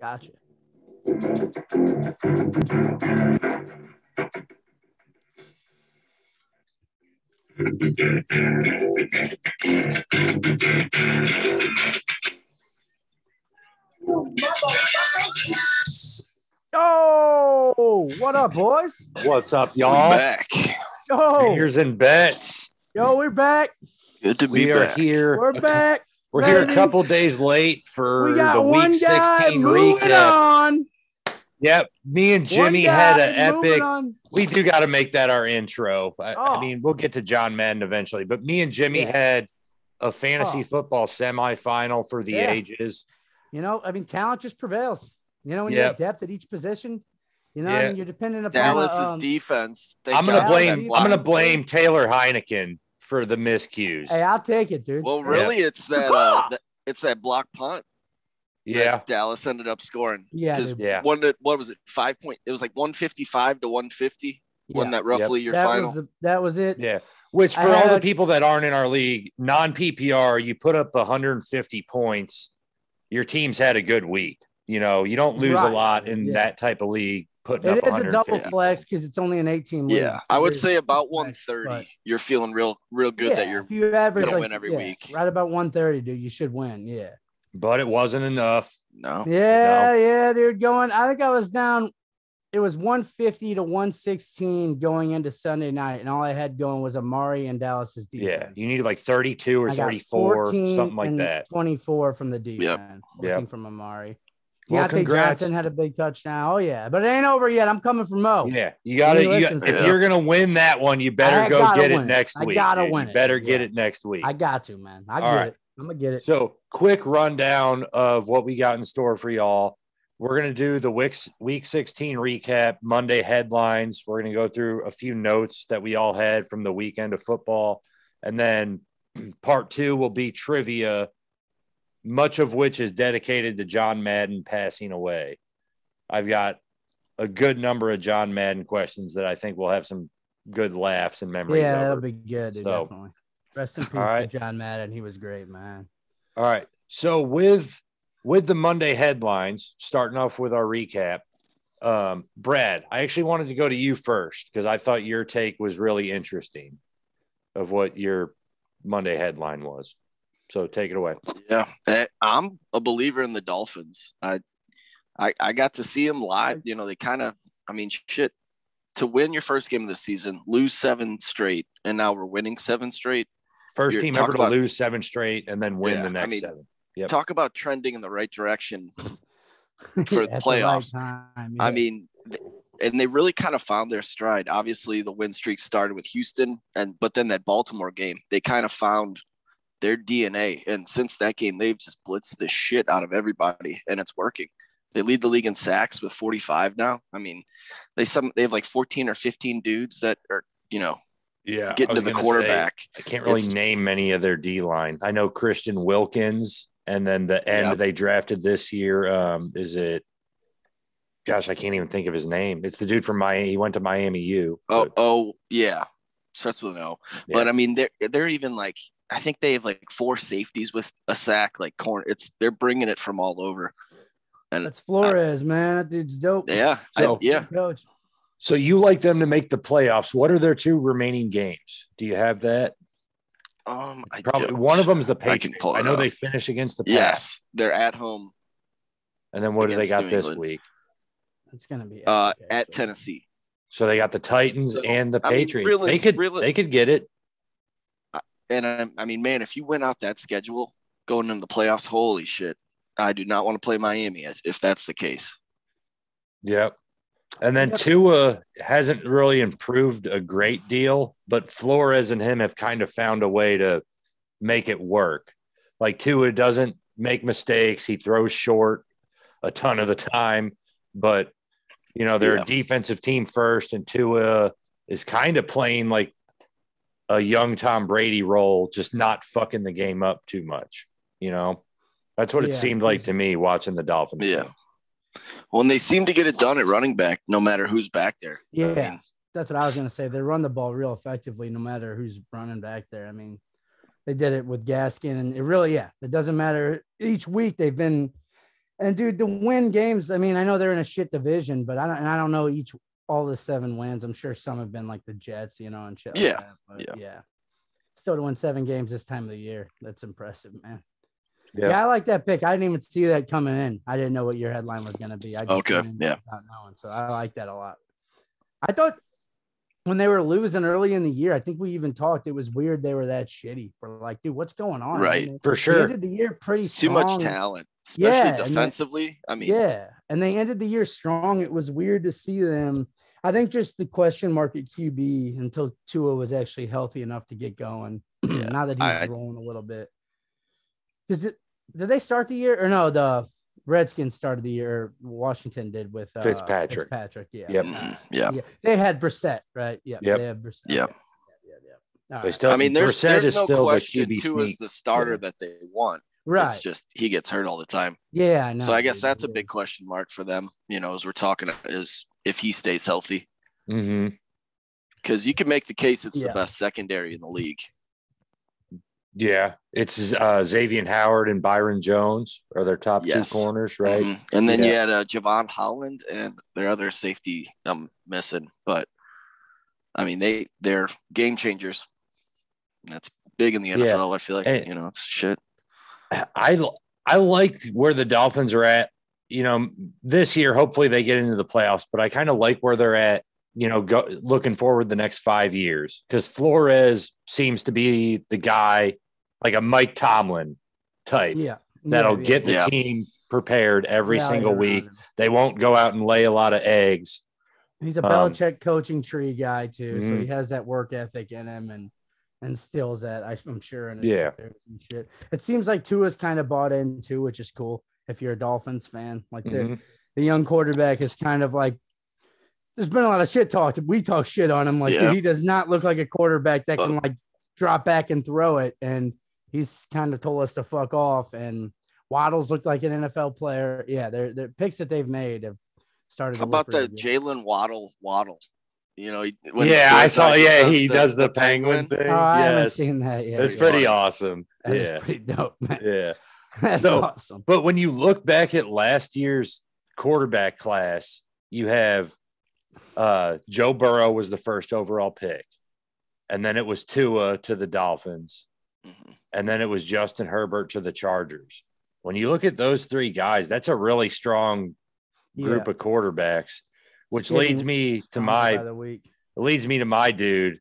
Gotcha. Yo, what up, boys? What's up, y'all? We back. Yo, Beers and bets. yo, we're back. Good to be We are back. here. We're back. We're baby. here a couple days late for We got the one Week guy 16 moving recap. on. Yep, me and Jimmy One had guy an moving epic. on. We do got to make that our intro. I Oh. mean, we'll get to John Madden eventually, but me and Jimmy Yeah. had a fantasy Oh. football semifinal for the Yeah. ages. You know, I mean, talent just prevails. You know, when you Yep. have depth at each position, you know, Yeah. I mean, you're dependent upon Dallas's defense. I'm gonna Dallas blame defense. Taylor Heineken for the miscues. Hey, I'll take it, dude. Well, really, it's that block punt. Yeah. that Dallas ended up scoring. Yeah, because dude. Yeah. what was it? 5 point. It was like 155 to 150. Wasn't that roughly your that final? that was it. Yeah. Which for all the people that aren't in our league, non-PPR, you put up 150 points. Your team's had a good week. You know, you don't lose a lot in that type of league. Putting up It is a 150. double flex because it's only an 18 league. Yeah, So I would there's say about flex, 130. but- You're feeling real good that you're if you average gonna like, win every week. Right about 130, dude, you should win. Yeah. But it wasn't enough. no. Yeah, dude. I think I was down. It was 150 to 116 going into Sunday night, and all I had going was Amari and Dallas's defense. Yeah, you needed like 32 or I got 34, 14 something like and that. 24 from the defense. Yep. Looking from Amari. Well, Deontay congrats. Johnson had a big touchdown. Oh yeah, but it ain't over yet. I'm coming for Mo. Yeah, you got to. If you're gonna win that one, you better I go gotta get it win it. next I week. gotta dude. win You it. better Yeah. get it next week. I got to, man. I All get right. it. I'm gonna get it. So, quick rundown of what we got in store for y'all. We're going to do the week 16 recap, Monday headlines. We're going to go through a few notes that we all had from the weekend of football. And then part 2 will be trivia, much of which is dedicated to John Madden passing away. I've got a good number of John Madden questions that I think will have some good laughs and memories. Yeah, over. that'll be good, dude, definitely. Rest in peace to John Madden. He was great, man. All right. So with the Monday headlines, starting off with our recap, Brad, I actually wanted to go to you first because I thought your take was really interesting of what your Monday headline was. So take it away. Yeah, I'm a believer in the Dolphins. I got to see them live. You know, they kind of, I mean, shit, to win your first game of the season, lose 7 straight, and now we're winning 7 straight. First team ever to lose 7 straight and then win the next 7. Yep. Talk about trending in the right direction for the playoffs. The right time, I mean, and they really kind of found their stride. Obviously, the win streak started with Houston, but then that Baltimore game, they kind of found their DNA. And since that game, they've just blitzed the shit out of everybody, and it's working. They lead the league in sacks with 45 now. I mean, they have like 14 or 15 dudes that are, getting to the quarterback. I can't really name many of their D line. I know Christian Wilkins. And then the end they drafted this year, is it? Gosh, I can't even think of his name. It's the dude from Miami. He went to Miami U. Yeah, starts with an O. Yeah. But I mean, they're even like, I think they have like 4 safeties with a sack, like corner. They're bringing it from all over. And that's Flores, man. That dude's dope. Yeah, Coach. So you like them to make the playoffs? What are their 2 remaining games? Do you have that? Probably one of them is the Patriots. I know they finish against the Pats. Yes, they're at home. And then what do they got this week? It's going to be at Tennessee. So they got the Titans and the Patriots. They could get it. And I mean, man, if you went out that schedule going into the playoffs, holy shit! I do not want to play Miami if that's the case. Yep. And then Tua hasn't really improved a great deal, but Flores and him have kind of found a way to make it work. Like Tua doesn't make mistakes. He throws short a ton of the time, but, they're a defensive team first, and Tua is kind of playing like a young Tom Brady role, just not fucking the game up too much. That's what it seemed like to me watching the Dolphins. Yeah. Well, and they seem to get it done at running back, no matter who's back there. Yeah, I mean, that's what I was going to say. They run the ball real effectively, no matter who's running back there. I mean, they did it with Gaskin, and it really, it doesn't matter. Each week they've been And dude, to win games, I mean, I know they're in a shit division, but I don't know all the 7 wins. I'm sure some have been like the Jets, and shit like that. But yeah. Still to win 7 games this time of the year. That's impressive, man. Yep. Yeah, I like that pick. I didn't even see that coming in. I didn't know what your headline was going to be. I just not knowing, so I like that a lot. I thought when they were losing early in the year, I think we even talked. It was weird they were that shitty. We're like, dude, what's going on? Right, for sure. They ended the year pretty strong. Too much talent, especially defensively. And they ended the year strong. It was weird to see them. I think just the question mark at QB until Tua was actually healthy enough to get going. Now that he's rolling a little bit. Did they start the year or no? The Redskins started the year. Washington did with Fitzpatrick. Yeah. They had Brissett, right? Yeah. Yep. They had Brissett. Yeah. Right. I mean, there's no question the Tua is the starter that they want. Right. It's just he gets hurt all the time. Yeah, I know. So I guess that's a big question mark for them. As we're talking, is if he stays healthy. Mm-hmm. Because you can make the case it's the best secondary in the league. Yeah, it's Xavier Howard and Byron Jones are their top 2 corners, right? Mm-hmm. And then you had Javon Holland and their other safety I'm missing. But, I mean, they're game changers. That's big in the NFL. I feel like, it's shit. I liked where the Dolphins are at. This year, hopefully they get into the playoffs, but I kind of like where they're at, looking forward the next 5 years, because Flores seems to be the guy, like a Mike Tomlin type, that'll get the team prepared every single week. They won't go out and lay a lot of eggs. He's a Belichick coaching tree guy too, so he has that work ethic in him and instills that, I'm sure. In his shit. It seems like Tua's kind of bought in too, which is cool. If you're a Dolphins fan, like the young quarterback is kind of like. There's been a lot of shit talk. We talk shit on him. Like he does not look like a quarterback that can like drop back and throw it. And he's kind of told us to fuck off. And Waddle's looked like an NFL player. Yeah, their picks that they've made have started. How about the Jalen Waddle? I saw. He does the penguin thing. Oh, I haven't seen that yet. It's pretty awesome. That is pretty dope, man. Yeah, that's awesome. But when you look back at last year's quarterback class, you have Joe Burrow was the first overall pick, and then it was Tua to the Dolphins, and then it was Justin Herbert to the Chargers. When you look at those 3 guys, that's a really strong group of quarterbacks, which leads me to my dude,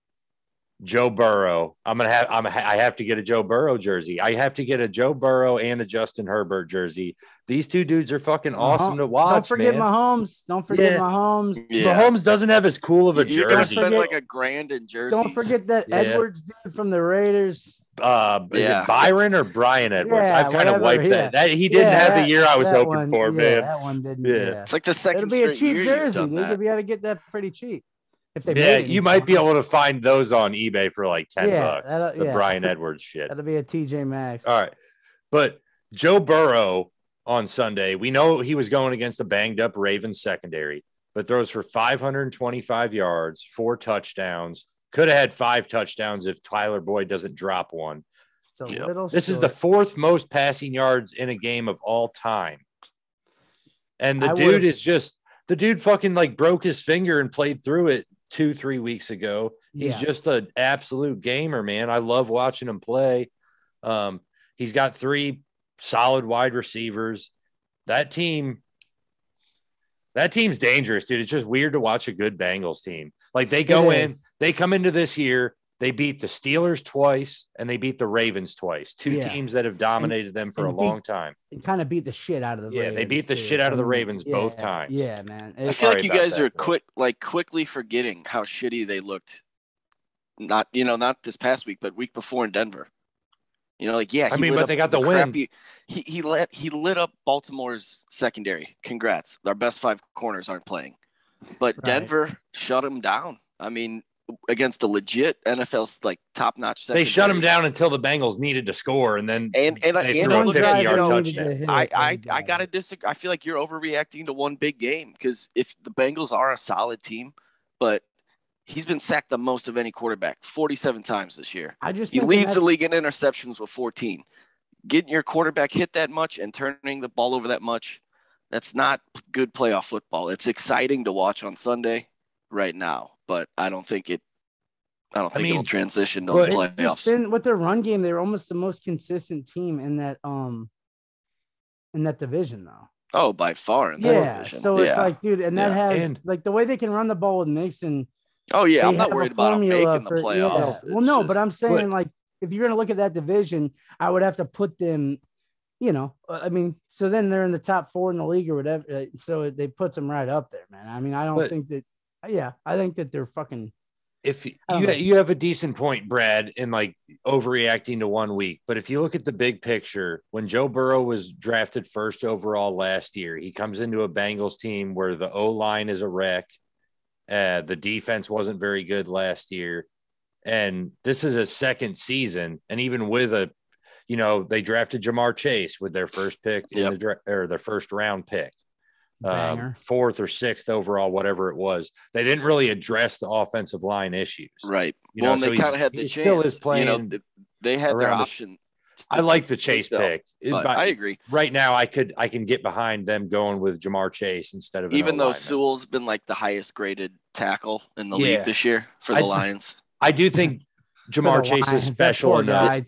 Joe Burrow. I have to get a Joe Burrow jersey. I have to get a Joe Burrow and a Justin Herbert jersey. These 2 dudes are fucking awesome to watch. Don't forget Mahomes. Mahomes. Yeah. Mahomes doesn't have as cool of a jersey. You're gonna spend like $1,000 in jerseys. Don't forget that Edwards dude from the Raiders. Is it Byron or Brian Edwards? I've kind of wiped that. He didn't have the year I was hoping for, man. That one didn't. Yeah. It's like the second. It'll be a cheap jersey. You could be able to get that pretty cheap. If they you might be able to find those on eBay for like $10. The Brian Edwards shit. That'll be a TJ Maxx. All right, but Joe Burrow on Sunday, we know he was going against a banged up Ravens secondary, but throws for 525 yards, 4 touchdowns. Could have had 5 touchdowns if Tyler Boyd doesn't drop one. This is the 4th most passing yards in a game of all time. And the dude fucking like broke his finger and played through it 2-3 weeks ago. He's just an absolute gamer, man. I love watching him play. He's got 3 solid wide receivers. That team's dangerous, dude. It's just weird to watch a good Bengals team. Like they come into this year, they beat the Steelers twice and they beat the Ravens twice. 2 teams that have dominated them for a long time. And kind of beat the shit out of the Ravens. Yeah, they beat the shit out of the Ravens both times. Yeah, man. I feel like you guys are quickly forgetting how shitty they looked. Not this past week, but week before in Denver. But they got the win. He lit up Baltimore's secondary. Congrats. Our best 5 corners aren't playing. But Denver shut him down. I mean, against a legit NFL top-notch secondary. They shut him down until the Bengals needed to score, and then they threw a 50-yard touchdown. I got to disagree. I feel like you're overreacting to one big game because if the Bengals are a solid team, but he's been sacked the most of any quarterback, 47 times this year. He leads the league in interceptions with 14. Getting your quarterback hit that much and turning the ball over that much, That's not good playoff football. It's exciting to watch on Sunday right now, but I don't think it'll transition to the playoffs. With their run game, they were almost the most consistent team in that division, though. Oh, by far. So it's like, dude, and that has like the way they can run the ball with Mixon. Oh yeah, I'm not worried about them making the playoffs. Yeah. Well, no, but I'm saying like if you're gonna look at that division, I would have to put them. I mean, so then they're in the top 4 in the league or whatever. So they puts them right up there, man. I mean, I don't think that. Yeah, I think that they're fucking. If you have a decent point, Brad, in like overreacting to 1 week, but if you look at the big picture, when Joe Burrow was drafted first overall last year, he comes into a Bengals team where the O-line is a wreck. The defense wasn't very good last year, and this is a second season. And even with they drafted Jamar Chase with their first pick or their first round pick. 4th or 6th overall, whatever it was. They didn't really address the offensive line issues. Right. And they kind of had the chance. Still is playing. They had their option. I like the Chase pick. I agree. Right now, I can get behind them going with Jamar Chase instead of even though Sewell's been like the highest graded tackle in the league this year for the Lions. I do think Jamar Chase is special enough.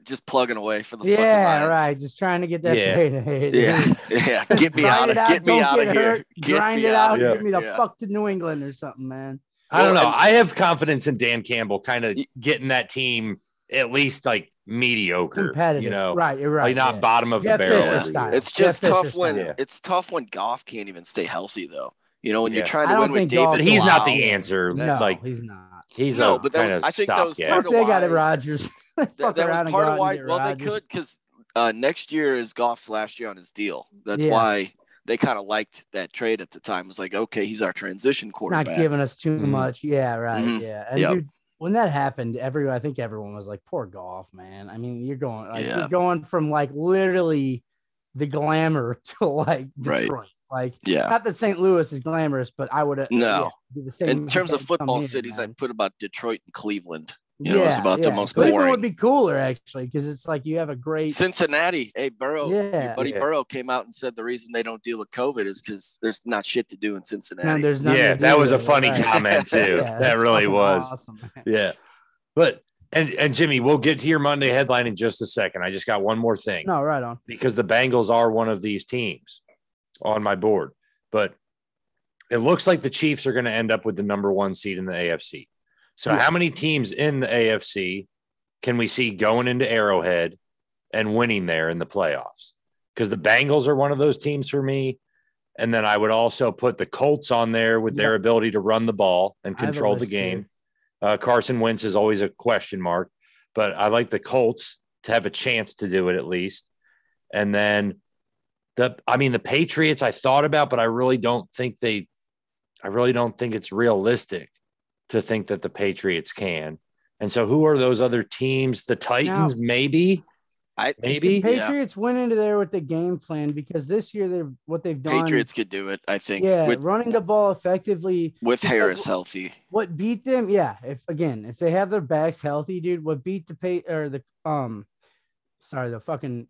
Just plugging away for the fucking Lions. Just trying to get that payday. Yeah. Get me out of here. Grind it out. Get me the fuck to New England or something, man. I don't know. I have confidence in Dan Campbell kind of getting that team at least like mediocre, competitive. Right, you're right. Like not bottom of the barrel. It's just tough when Goff can't even stay healthy though. When you're trying to win with David, but he's not the answer. No, he's not. He's I think that was part of why they got it Rodgers. that was part of why. Well, they could because next year is Goff's last year on his deal. That's why they kind of liked that trade at the time. It was like, okay, he's our transition quarterback. Not giving us too much. Yeah, right. Mm-hmm. Yeah, and dude, when that happened, I think everyone was like, poor Goff, man. I mean, you're going from like literally the glamour to like Detroit. Right. Like, not that St. Louis is glamorous, but I would be the same in terms of football cities. I'd put about Detroit and Cleveland. It's about the most boring. Cleveland would be cooler actually because it's like you have a great Cincinnati. Hey, Burrow, your buddy Burrow came out and said the reason they don't deal with COVID is because there's not shit to do in Cincinnati. No, that was a funny comment too. That really was. Awesome, but. And Jimmy, we'll get to your Monday headline in just a second. I just got one more thing. No, right on. Because the Bengals are one of these teams on my board, but it looks like the Chiefs are going to end up with the number 1 seed in the AFC. So how many teams in the AFC can we see going into Arrowhead and winning there in the playoffs? Because the Bengals are one of those teams for me. And then I would also put the Colts on there with their ability to run the ball and control the game. Carson Wentz is always a question mark, but I like the Colts to have a chance to do it at least. And then the Patriots I thought about, but I really don't think it's realistic to think that the Patriots can. And so who are those other teams? The Titans, maybe. The Patriots went into there with the game plan because this year they've done. Patriots could do it, I think. Yeah, running the ball effectively with Harris healthy. What beat them? Yeah, if they have their backs healthy, dude. What beat the fucking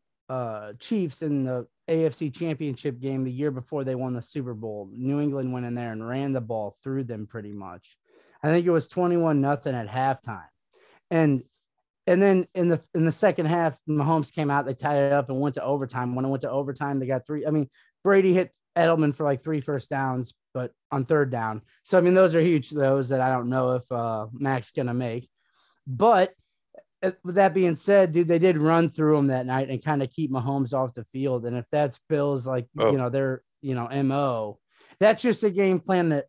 Chiefs in the AFC Championship game the year before they won the Super Bowl? New England went in there and ran the ball through them pretty much. I think it was 21-0 at halftime, and then in the second half, Mahomes came out, they tied it up and went to overtime. When it went to overtime, they got 3. I mean, Brady hit Edelman for like 3 first downs, but on third down. So, I mean, those are huge, those that I don't know if Mac's going to make. But with that being said, dude, they did run through them that night and kind of keep Mahomes off the field. And if that's Bill's, like, their, MO, that's just a game plan that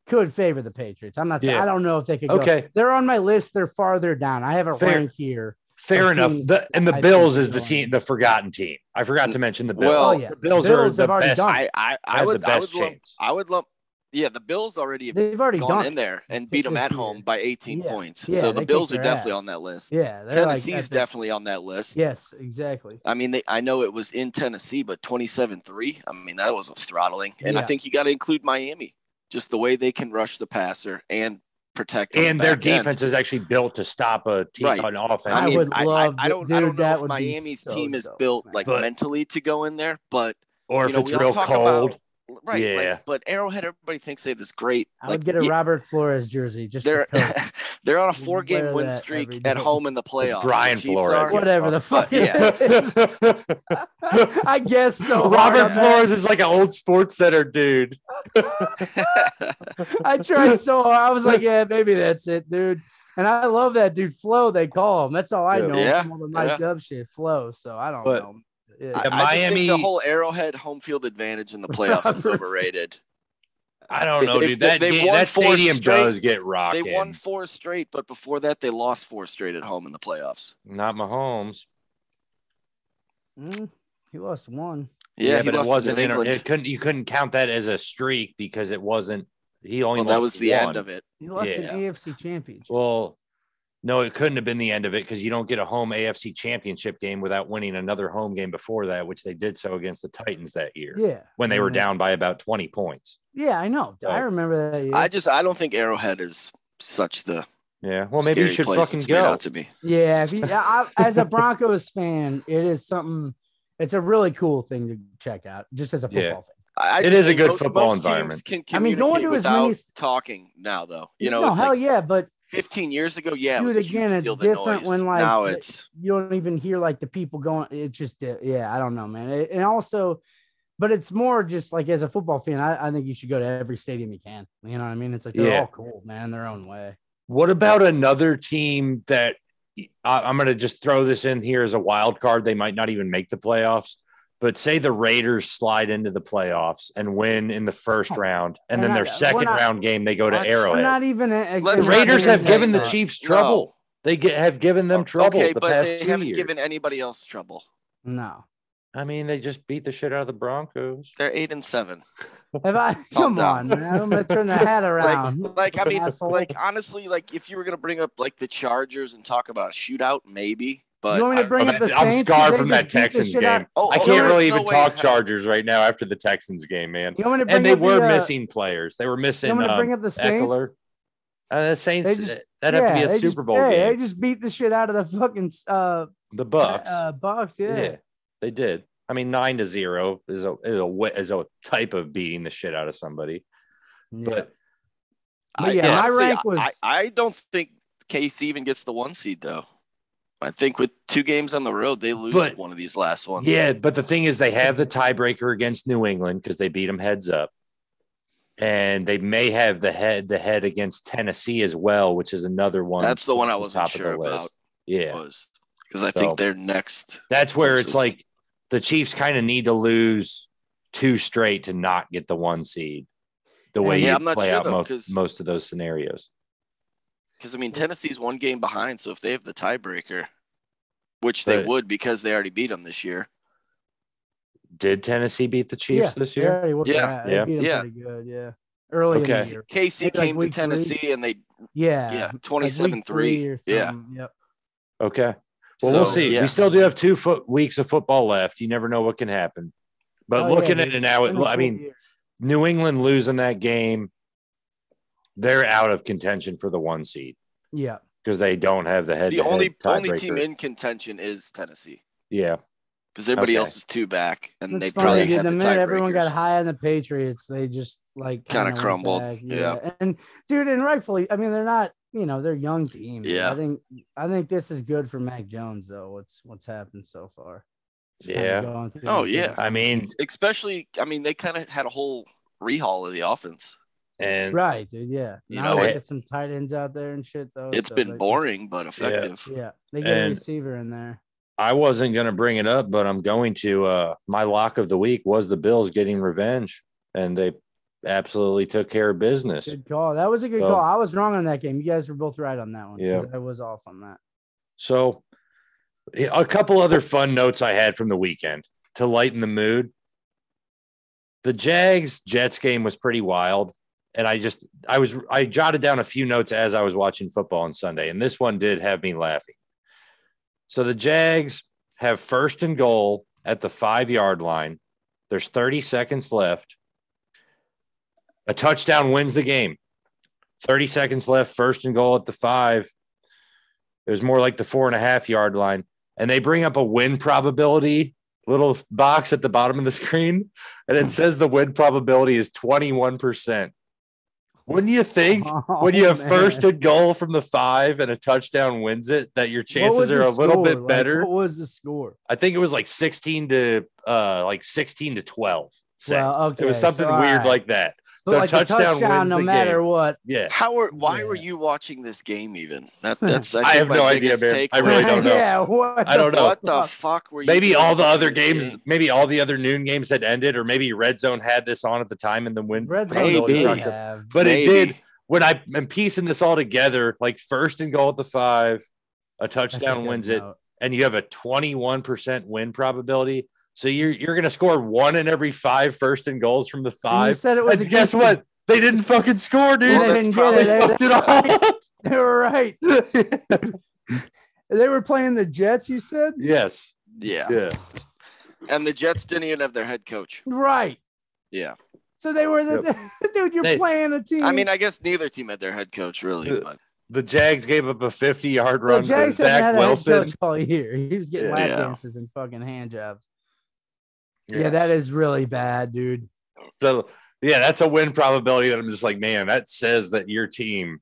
could favor the Patriots. I'm not saying, I don't know if they could go. They're on my list. They're farther down. I have a rank here. Fair enough. The Bills is the team, the forgotten team. I forgot to mention the Bills. Well, the Bills are the best. I would lump. Yeah, the Bills they've already gone in there and beat them at home by 18 points. So the Bills are definitely on that list. Yeah, Tennessee's definitely on that list. Yes, exactly. I mean, I know it was in Tennessee, but 27-3. I mean, that was a throttling. And I think you got to include Miami. Just the way they can rush the passer and protect. And their defense is actually built to stop a team on offense. I don't know if Miami's team is built mentally to go in there, but Or if it's real cold. Right. Yeah. But Arrowhead, everybody thinks they have this great. I would get a Robert Flores jersey. Just they're they're on a 4-game win streak at home in the playoffs. It's Brian Flores. Whatever the fuck. I guess so. Robert Flores is like an old Sports Center dude. I tried so hard. I was like, yeah, maybe that's it, dude. And I love that dude Flo. They call him. That's all I know. Yeah. All the Mike Dub shit, Flo. So I don't know. Yeah. I just think the whole Arrowhead home field advantage in the playoffs is overrated. I don't know, dude. That stadium does get rocking. They won 4 straight, but before that, they lost 4 straight at home in the playoffs. Not Mahomes. He lost 1. Yeah, but it wasn't. You couldn't count that as a streak because it wasn't. He only. That was the end of it. He lost an AFC championship. Well. No, it couldn't have been the end of it because you don't get a home AFC championship game without winning another home game before that, which they did so against the Titans that year. Yeah. When they were down by about 20 points. Yeah, I know. I remember that year. I don't think Arrowhead is such the. Yeah. Well, maybe you should fucking go. To me. Yeah. As a Broncos fan, it is something. It's a really cool thing to check out, just as a football fan. It is a good football environment. Going to without talking now, though. It's hell yeah, but 15 years ago, yeah. Dude, again, it's different when now you don't even hear like the people going. It just, I don't know, man. And also, but it's more just like as a football fan, I think you should go to every stadium you can. You know what I mean? It's like they're all cool, man, in their own way. What about another team that I'm going to just throw this in here as a wild card? They might not even make the playoffs. But say the Raiders slide into the playoffs and win in the first round, and then their second round game they go to Arrowhead. Not even the Raiders have given the Chiefs trouble. No. They have given them trouble the past 2 years. They haven't given anybody else trouble. No. I mean, they just beat the shit out of the Broncos. They're 8-7. Come on, man. I'm gonna turn the hat around. Honestly, if you were gonna bring up the Chargers and talk about a shootout, maybe. But you want me to bring up the I'm Saints? scarred from that Texans game. I can't really even talk Chargers right now after the Texans game, man. And they were missing players. They were missing. You want me to bring up the Saints? Eckler. The Saints. That'd have to be a Super Bowl game. They just beat the shit out of the fucking the Bucks. Bucks, yeah, they did. I mean, 9-0 is a type of beating the shit out of somebody. Yeah. But my rank was. I don't think KC even gets the 1 seed though. I think with 2 games on the road, they lose one of these last ones. Yeah, but the thing is, they have the tiebreaker against New England because they beat them heads up, and they may have the head against Tennessee as well, which is another one. That's the one I wasn't sure about. Yeah, because I think they're next. That's where it's like the Chiefs kind of need to lose 2 straight to not get the 1 seed. The way you play out most of those scenarios. Because, Tennessee's 1 game behind, so if they have the tiebreaker, which they would because they already beat them this year. Did Tennessee beat the Chiefs this year? They beat them pretty good, early in the year. KC came to Tennessee and they 27-3. Yeah. Yep. Okay. Well, we'll see. Yeah. We still do have 2 weeks of football left. You never know what can happen. But looking at it now, New England losing that game, they're out of contention for the 1 seed. Yeah. Because they don't have the head. The only team in contention is Tennessee. Yeah. Because everybody else is 2 back, and they probably have the minute everyone got high on the Patriots, they just kind of crumbled. Yeah. And dude, and rightfully, they're not. They're a young team. Yeah. I think this is good for Mac Jones though. What's happened so far. Yeah. Especially, they kind of had a whole rehaul of the offense. And right, dude. Yeah. Now they get some tight ends out there and shit though. It's been boring but effective. Yeah. They get a receiver in there. I wasn't going to bring it up, but I'm going to. My lock of the week was the Bills getting revenge, and they absolutely took care of business. Good call. That was a good call. I was wrong on that game. You guys were both right on that one. Yeah. I was off on that. So a couple other fun notes I had from the weekend to lighten the mood. The Jags-Jets game was pretty wild. And I jotted down a few notes as I was watching football on Sunday, and this one did have me laughing. So the Jags have 1st and goal at the 5-yard line. There's 30 seconds left. A touchdown wins the game. 30 seconds left, 1st and goal at the 5. It was more like the 4.5-yard line. And they bring up a win probability little box at the bottom of the screen, and it says the win probability is 21%. Wouldn't you think when you have first and goal from the 5 and a touchdown wins it, that your chances are a little bit better? What was the score? I think it was like 16 to 12. Well, okay. It was something weird like that. But so like touchdown wins no the matter game. what. Yeah. Why were you watching this game even? That's I have no idea, man. I really don't know. Yeah, I don't know. What the fuck were you? Maybe all the other games, maybe all the other noon games had ended, or maybe Red Zone had this on at the time and then win. Red Zone but it did. When I'm piecing this all together, like first and goal at the 5, a touchdown wins it, and you have a 21% win probability. So you're going to score 1 in every 5 first and goals from the 5. You said it was. And guess what? They didn't fucking score, dude. They didn't get it. They were right. They were playing the Jets, you said? Yes. Yeah. And the Jets didn't even have their head coach. Right. Yeah. So they were dude, you're playing a team. I mean, I guess neither team had their head coach, really. But the Jags gave up a 50-yard run to Zach Wilson all year. He was getting lap dances and fucking hand jobs. Yeah, that is really bad, dude. So, yeah, that's a win probability that I'm just like, man, that says that your team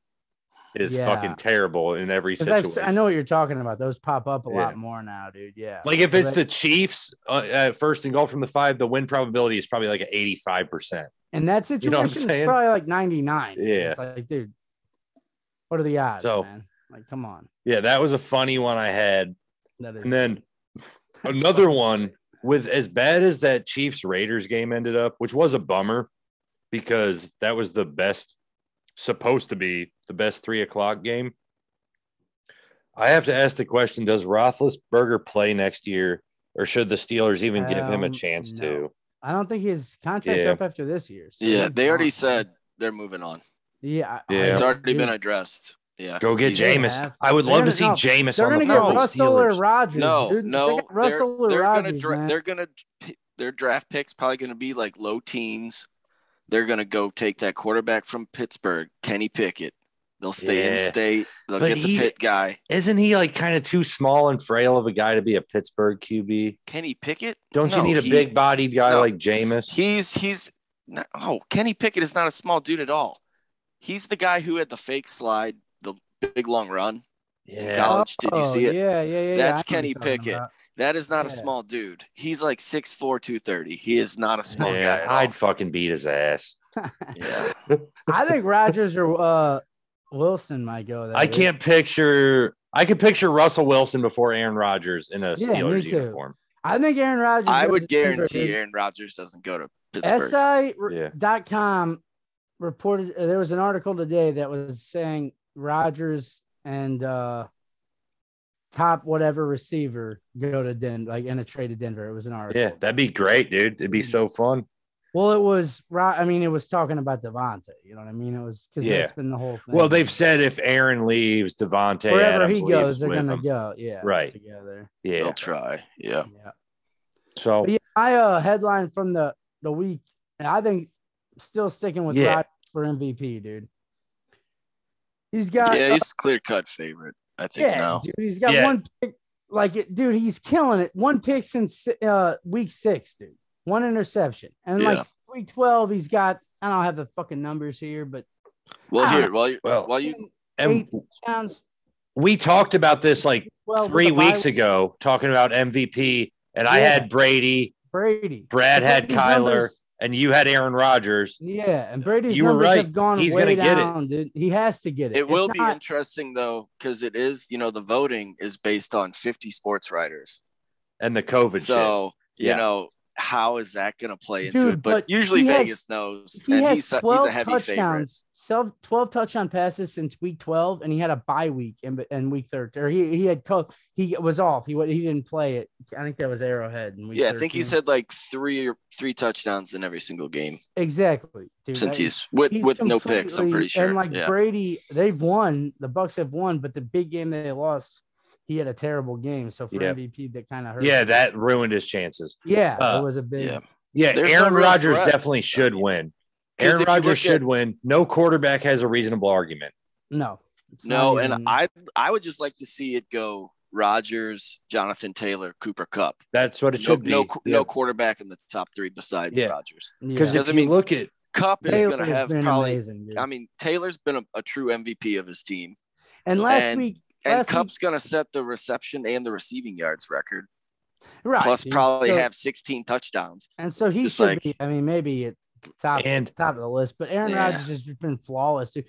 is fucking terrible in every situation. I know what you're talking about. Those pop up a lot more now, dude. Yeah. Like if it's the Chiefs at first and goal from the 5, the win probability is probably like 85%. And that situation, you know it's probably like 99. Yeah. It's like, dude, what are the odds, man? Like, come on. Yeah, that was a funny one I had. And then another one with as bad as that Chiefs Raiders game ended up, which was a bummer because that was supposed to be the best 3:00 game. I have to ask the question, does Roethlisberger play next year, or should the Steelers even give him a chance to? I don't think his contract's up after this year. So they already said they're moving on. Yeah. It's already been addressed. Yeah. Go get Jameis. I would love to see Jameis on the Russell or Rodgers. No. Russell or Rodgers. Their draft pick's probably going to be like low teens. They're going to go take that quarterback from Pittsburgh, Kenny Pickett. They'll stay in state. They'll get the Pitt guy. Isn't he like kind of too small and frail of a guy to be a Pittsburgh QB? Kenny Pickett? Don't you need a big-bodied guy like Jameis? Kenny Pickett is not a small dude at all. He's the guy who had the fake slide, the big long run in college. Did you see it? Yeah. That's Kenny Pickett. That is not a small dude. He's like 6'4", 230. He is not a small guy at all. I'd fucking beat his ass. I think Rodgers or Wilson might go there. I can picture Russell Wilson before Aaron Rodgers in a Steelers uniform. I think Aaron Rodgers. I would guarantee Aaron Rodgers doesn't go to Pittsburgh. SI.com reported there was an article today that was saying Rodgers and top whatever receiver go to Denver, like in a trade to Denver. It was an article. Yeah, that'd be great, dude. It'd be so fun. Well, it was talking about Devontae. You know what I mean? It was because that's been the whole thing. Well, they've said if Aaron leaves, Devontae wherever Adams he goes, they're gonna go. Yeah, right together. Yeah, they'll try. Yeah. So my headline from the week, I think, still sticking with Rodgers for MVP, dude. He's he's clear cut favorite. I think now. Dude, he's got one pick. Dude, he's killing it. One pick since week 6, dude. One interception. And week 12, he's got, I don't have the fucking numbers here, but while you 8 touchdowns. We talked about this like 3 weeks ago, talking about MVP, and I had Brady. Brad had Kyler, and you had Aaron Rodgers. Yeah, and Brady's you were numbers right. have gone He's way gonna down, get it. dude. He has to get it. It will be interesting though, because it is, the voting is based on 50 sports writers and the COVID shit. So how is that going to play into it? But usually Vegas knows. He's a heavy touchdowns, favorite. 12 touchdown passes since week 12, and he had a bye week in week 13. Or he was off. He didn't play it. I think that was Arrowhead. In week 13. I think he said like three touchdowns in every single game. Exactly. Dude, since he's with no picks, I'm pretty sure. And Brady, they've won. The Bucs have won, but the big game they lost, he had a terrible game. So for MVP, that kind of hurt. Yeah, that ruined his chances. Yeah, it was a big. Yeah, Aaron Rodgers definitely should win. Aaron Rodgers should win. No quarterback has a reasonable argument. No. And I would just like to see it go Rodgers, Jonathan Taylor, Cooper Kupp. That's what it should be. No quarterback in the top 3 besides Rodgers. Because if you look at Kupp is going to have probably amazing, dude. I mean, Taylor's been a true MVP of his team. And last week Kupp's going to set the reception and the receiving yards record. Right. Plus probably have 16 touchdowns. And so he should be, I mean, maybe at top of the list, but Aaron Rodgers has been flawless, dude.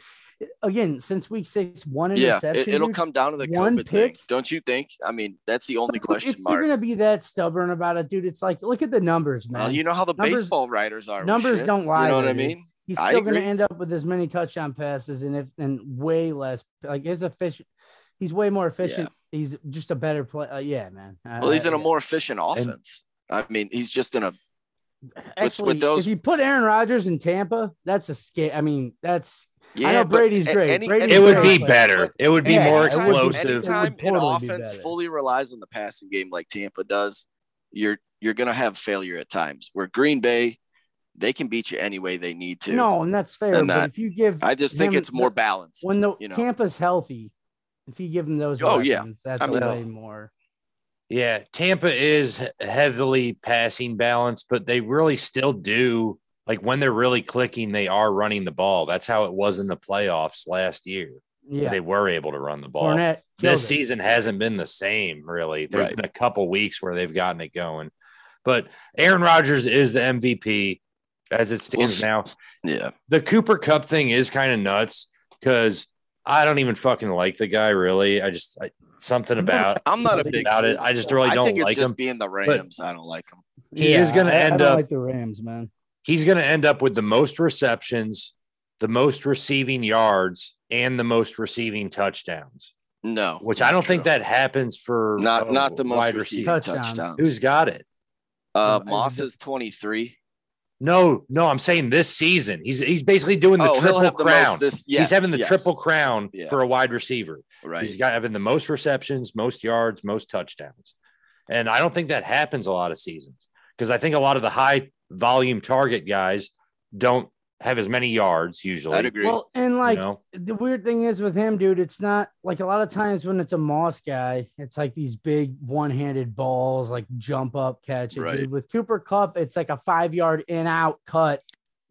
Again, since week 6, one interception. It'll come down to the one COVID pick thing, don't you think? I mean, that's the only question mark. If you're gonna be that stubborn about it, dude, it's like, look at the numbers, man. Well, you know how the baseball writers are. Numbers don't lie. You know what I mean? He's still gonna end up with as many touchdown passes and way less. Like he's way more efficient. Yeah. He's just a better player. Man. Well, he's in a more efficient offense. I mean, he's just in a. Actually, with those, if you put Aaron Rodgers in Tampa, that's a scare. I mean, that's. Yeah, I know Brady's great. It would be better. It would be more explosive. Anytime an offense fully relies on the passing game like Tampa does, you're going to have failure at times. Where Green Bay, they can beat you any way they need to. No, and that's fair. But if you give, I just think it's more balanced. When Tampa's healthy, if you give them those weapons, that's way more. Yeah, Tampa is heavily passing balanced, but they really still do. Like when they're really clicking, they are running the ball. That's how it was in the playoffs last year. Yeah, they were able to run the ball. This season hasn't been the same, really. There's been a couple weeks where they've gotten it going. But Aaron Rodgers is the MVP as it stands now. Yeah. The Cooper Kupp thing is kind of nuts because I don't even fucking like the guy, really. Something about I'm not a big about it. I just really don't like him. Being the Rams, I don't like him. He is going to end up like the Rams, man. He's going to end up with the most receptions, the most receiving yards, and the most receiving touchdowns. No, which I don't think that happens for not the most receiving touchdowns. Who's got it? Moss is 23. No, I'm saying this season. He's basically doing the triple crown. He's having the triple crown for a wide receiver. Right. He's having the most receptions, most yards, most touchdowns. And I don't think that happens a lot of seasons because I think a lot of the high volume target guys don't have as many yards usually. I'd agree. Well, and the weird thing is with him, dude, it's not like a lot of times when it's a Moss guy, it's like these big one-handed balls, like jump up catch. Right. Dude. With Cooper Kupp, it's like a 5-yard in-out cut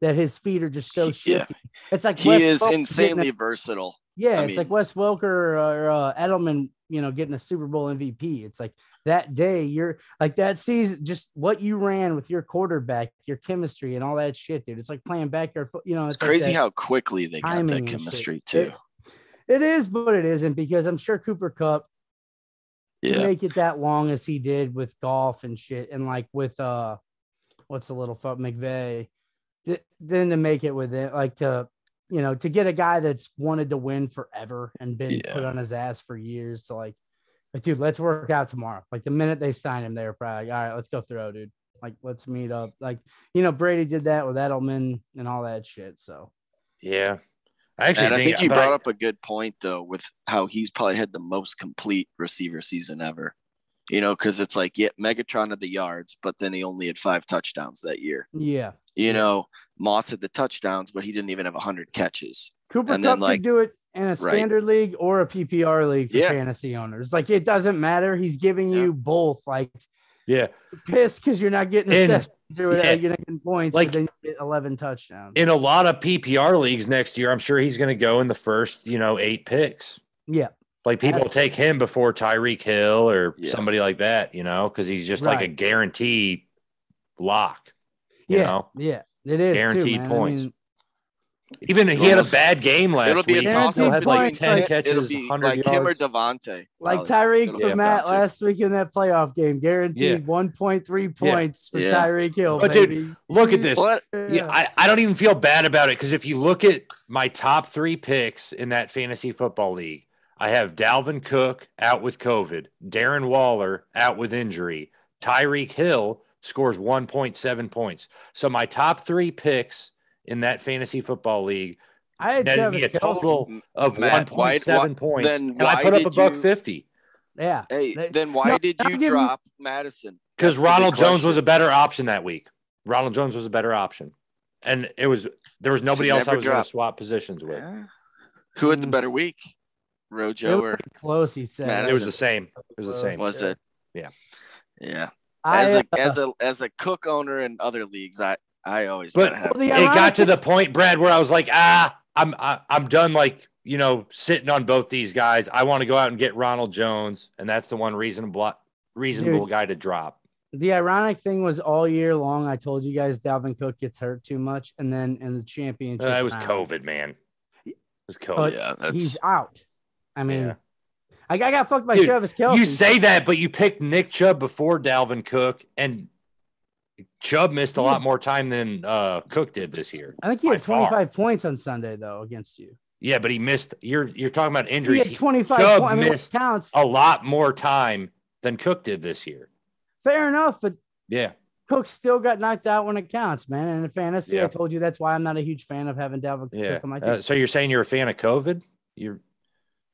that his feet are just so shifty. It's like he is insanely versatile. Yeah, it's like Wes Welker or Edelman, getting a Super Bowl MVP. It's like that day you're like that season, just what you ran with your quarterback, your chemistry and all that shit, dude. It's like playing backyard football. It's crazy how quickly they got that chemistry too. It is, but it isn't because I'm sure Cooper Kupp to make it that long as he did with golf and shit, and like with what's the little fuck McVay, then to make it with it, like to get a guy that's wanted to win forever and been put on his ass for years to like, dude, let's work out tomorrow. Like the minute they sign him, they were probably like, all right, let's go throw, dude. Like, let's meet up. Like, Brady did that with Edelman and all that shit. So, yeah. I think you brought up a good point, though, with how he's probably had the most complete receiver season ever. Because it's like, Megatron had the yards, but then he only had 5 touchdowns that year. Yeah. Moss had the touchdowns, but he didn't even have 100 catches. Cooper Kupp could do it in a standard league or a PPR league for fantasy owners. Like, it doesn't matter. He's giving you both. Like, you're pissed because you're not getting sessions or whatever. You're not getting points, like, but then you get 11 touchdowns. In a lot of PPR leagues next year, I'm sure he's going to go in the first, 8 picks. Yeah. Like, people take him before Tyreek Hill or somebody like that, because he's just like a guaranteed lock. You know? Yeah. It is guaranteed too, points. Even he had a bad game last week. He still had like 10 catches, 100 like yards. Him or Devontae. Like Tyreek for Matt last week in that playoff game. Guaranteed 1.3 points for Tyreek Hill. But baby. Dude, look at this. I don't even feel bad about it because if you look at my top 3 picks in that fantasy football league, I have Dalvin Cook out with COVID, Darren Waller out with injury, Tyreek Hill scores 1.7 points. So my top 3 picks in that fantasy football league, I had me a total of 1.7 points, and I put up $1.50. Yeah. Hey, then why did you drop Madison? Because Ronald Jones was a better option that week. Ronald Jones was a better option, and there was nobody else I was going to swap positions with. Who had the better week? Rojo or close? He said Madison. It was the same. It was the same. Was it? Yeah. Yeah. I, As a Cook owner in other leagues, I always But gotta have. it got to the point, Brad, where I was like, I'm done. Like, sitting on both these guys. I want to go out and get Ronald Jones, and that's the one reasonable guy to drop. The ironic thing was all year long, I told you guys Dalvin Cook gets hurt too much, and then in the championship, It was COVID, man. It was COVID. Yeah, he's out. I mean, Yeah. I got fucked by Travis Kelce. You say that, but you picked Nick Chubb before Dalvin Cook, and Chubb missed a lot more time than Cook did this year. I think he had 25 points on Sunday though against you. Yeah, but he missed. You're talking about injuries. He had 25 Chubb points. I mean, missed counts. a lot more time than Cook did this year. Fair enough, but yeah, Cook still got knocked out when it counts, man. And in fantasy, Yeah. I told you that's why I'm not a huge fan of having Dalvin Cook on my team. So you're saying you're a fan of COVID?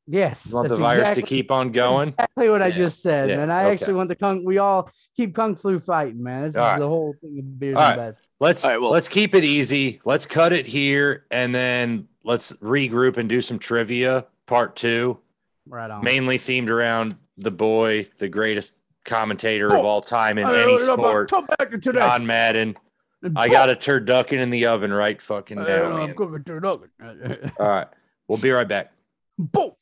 Yes. You want the virus to keep on going? Exactly what I just said, Yeah. man. I actually want the Kung. We all keep Kung Flu fighting, man. This is the whole thing of beers and bets. Let's keep it easy. Let's cut it here, and then let's regroup and do some trivia, part 2. Right on. Mainly themed around the boy, the greatest commentator of all time in any sport, John Madden. I got a turducken in the oven right fucking now, man. I'm cooking turducken. All right. We'll be right back. Boom.